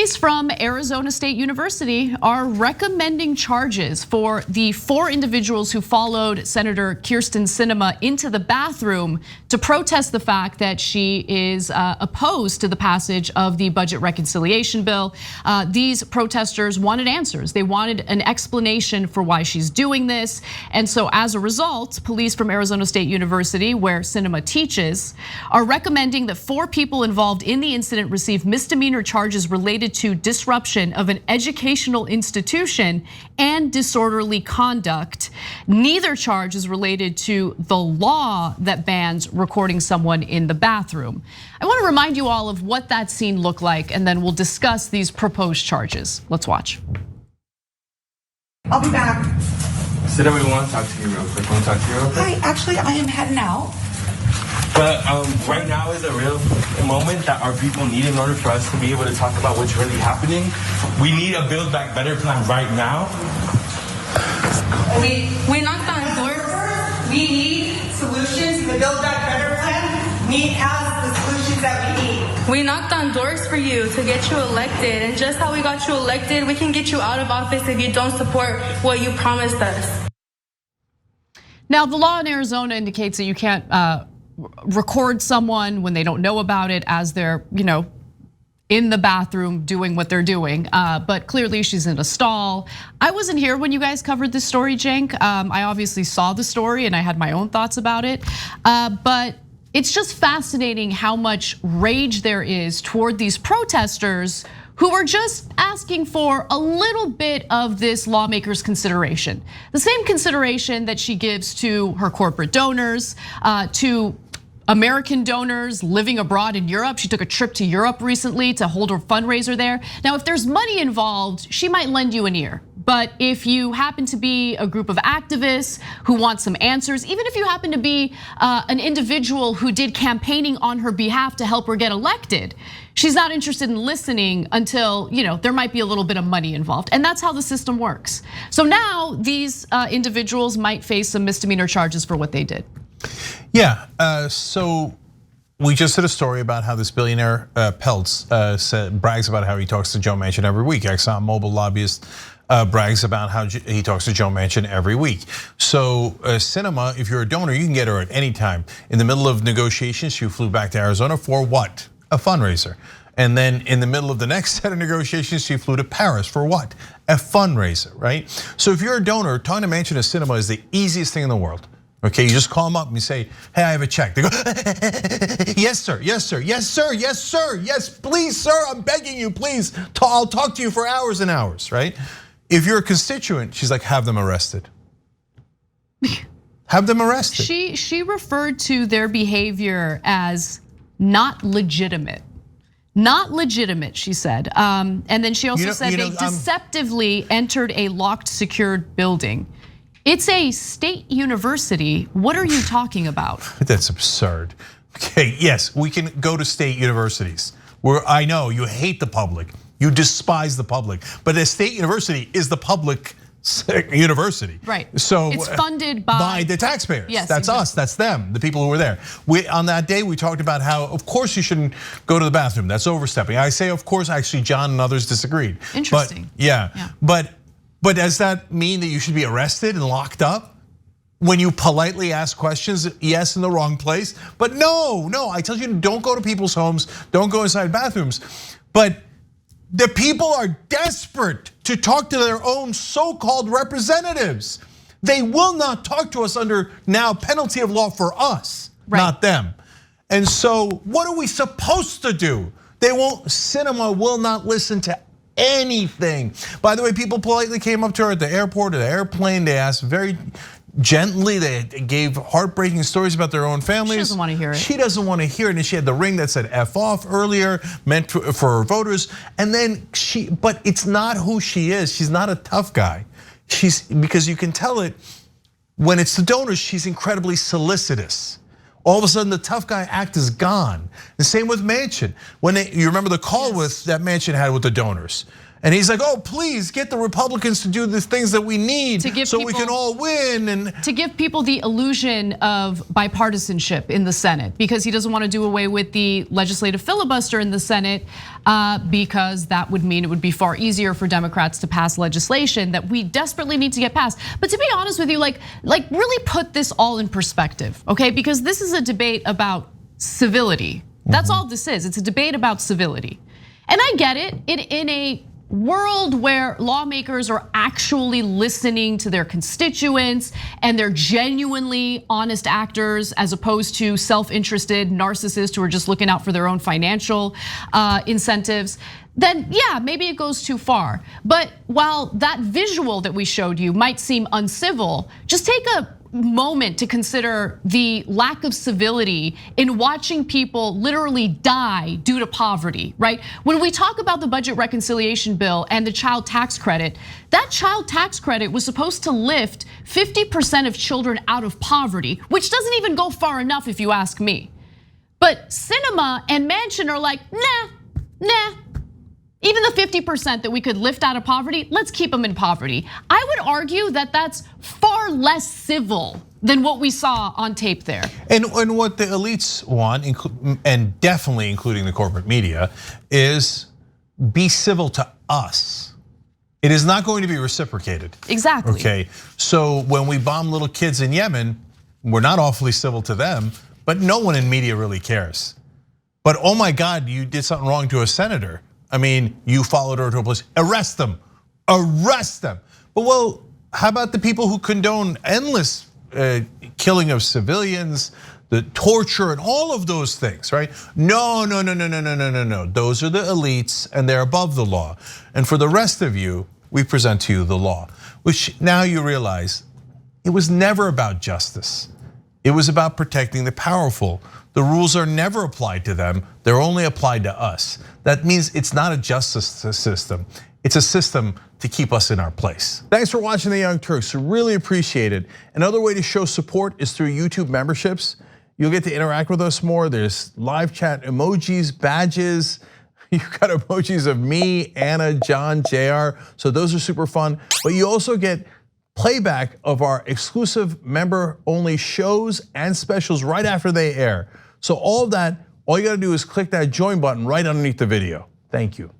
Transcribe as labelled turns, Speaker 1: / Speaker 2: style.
Speaker 1: Police from Arizona State University are recommending charges for the 4 individuals who followed Senator Kyrsten Sinema into the bathroom to protest the fact that she is opposed to the passage of the budget reconciliation bill. These protesters wanted answers. They wanted an explanation for why she's doing this. And so as a result, police from Arizona State University, where Sinema teaches, are recommending that 4 people involved in the incident receive misdemeanor charges related to disruption of an educational institution and disorderly conduct. Neither charge is related to the law that bans recording someone in the bathroom. I want to remind you all of what that scene looked like, and then we'll discuss these proposed charges. Let's watch.
Speaker 2: I'll be back.
Speaker 3: Sit down, we want to talk to you real quick. Want to talk to you real quick?
Speaker 2: Hi, actually, I am heading out.
Speaker 3: But right now is a real moment that our people need in order for us to be able to talk about what's really happening. We need a Build Back Better plan right now.
Speaker 4: We knocked on doors. We need solutions. The Build Back Better plan has the solutions that we need.
Speaker 5: We knocked on doors for you to get you elected, and just how we got you elected, we can get you out of office if you don't support what you promised us.
Speaker 1: Now, the law in Arizona indicates that you can't record someone when they don't know about it as they're, in the bathroom doing what they're doing. But clearly she's in a stall. I wasn't here when you guys covered this story, Cenk. I obviously saw the story and I had my own thoughts about it. But it's just fascinating how much rage there is toward these protesters who are just asking for a little bit of this lawmaker's consideration. The same consideration that she gives to her corporate donors, to American donors living abroad in Europe. She took a trip to Europe recently to hold her fundraiser there. Now, if there's money involved, she might lend you an ear. But if you happen to be a group of activists who want some answers, even if you happen to be an individual who did campaigning on her behalf to help her get elected, she's not interested in listening until there might be a little bit of money involved. And that's how the system works. So now these individuals might face some misdemeanor charges for what they did.
Speaker 6: Yeah, so we just did a story about how this billionaire Peltz brags about how he talks to Joe Manchin every week. ExxonMobil lobbyist brags about how he talks to Joe Manchin every week. So Sinema, if you're a donor, you can get her at any time. In the middle of negotiations, she flew back to Arizona for what? A fundraiser. And then in the middle of the next set of negotiations, she flew to Paris for what? A fundraiser, right? So if you're a donor, talking to Manchin and Sinema is the easiest thing in the world. Okay, you just call them up and you say, hey, I have a check. They go, yes, sir, yes, sir, yes, sir, yes, sir, yes, please, sir, I'm begging you, please. I'll talk to you for hours and hours, right? If you're a constituent, she's like, have them arrested. Have them arrested.
Speaker 1: She referred to their behavior as not legitimate. Not legitimate, she said. And then she also said they deceptively entered a locked, secured building. It's a state university. What are you talking about?
Speaker 6: That's absurd. Okay, yes, we can go to state universities where I know you hate the public, you despise the public, but a state university is the public university.
Speaker 1: Right,
Speaker 6: so
Speaker 1: it's funded by
Speaker 6: the taxpayers.
Speaker 1: Yes,
Speaker 6: that's us, that's them, the people who were there. On that day, we talked about how, of course you shouldn't go to the bathroom, that's overstepping. I say, of course, actually John and others disagreed.
Speaker 1: Interesting.
Speaker 6: But But does that mean that you should be arrested and locked up? When you politely ask questions, yes, in the wrong place. But no, I tell you, don't go to people's homes, don't go inside bathrooms. But the people are desperate to talk to their own so-called representatives. They will not talk to us under now penalty of law for us, not them. And so what are we supposed to do? Sinema will not listen to anything. By the way, people politely came up to her at the airport or the airplane. They asked very gently, they gave heartbreaking stories about their own families.
Speaker 1: She doesn't want to hear it.
Speaker 6: She doesn't want to hear it. And she had the ring that said F off earlier, meant for her voters. And then but it's not who she is. She's not a tough guy. Because you can tell it when it's the donors, she's incredibly solicitous. All of a sudden, the tough guy act is gone. The same with Manchin. You remember the call that Manchin had with the donors. And he's like, oh, please get the Republicans to do the things that we need so we can all win. And
Speaker 1: to give people the illusion of bipartisanship in the Senate, because he doesn't want to do away with the legislative filibuster in the Senate, because that would mean it would be far easier for Democrats to pass legislation that we desperately need to get passed. But to be honest with you, like really put this all in perspective, okay? Because this is a debate about civility. That's all this is. It's a debate about civility. And I get it, in a world where lawmakers are actually listening to their constituents and they're genuinely honest actors as opposed to self-interested narcissists who are just looking out for their own financial incentives, then yeah, maybe it goes too far. But while that visual that we showed you might seem uncivil, just take a moment to consider the lack of civility in watching people literally die due to poverty, right? When we talk about the budget reconciliation bill and the child tax credit, that child tax credit was supposed to lift 50% of children out of poverty, which doesn't even go far enough if you ask me. But Sinema and Manchin are like, nah. Even the 50% that we could lift out of poverty, let's keep them in poverty. I would argue that that's far less civil than what we saw on tape there.
Speaker 6: And what the elites want, and definitely including the corporate media, is be civil to us. It is not going to be reciprocated.
Speaker 1: Exactly.
Speaker 6: Okay, so when we bomb little kids in Yemen, we're not awfully civil to them, but no one in media really cares. But oh my God, you did something wrong to a senator. I mean, you followed her to a place, arrest them. But well, how about the people who condone endless killing of civilians, the torture and all of those things, right? No. Those are the elites and they're above the law. And for the rest of you, we present to you the law, which now you realize it was never about justice. It was about protecting the powerful. The rules are never applied to them, they're only applied to us. That means it's not a justice system, it's a system to keep us in our place. Thanks for watching The Young Turks, really appreciate it. Another way to show support is through YouTube memberships. You'll get to interact with us more. There's live chat emojis, badges. You've got emojis of me, Anna, John, JR, so those are super fun. But you also get playback of our exclusive member-only shows and specials right after they air. So all of that, all you gotta do is click that join button right underneath the video. Thank you.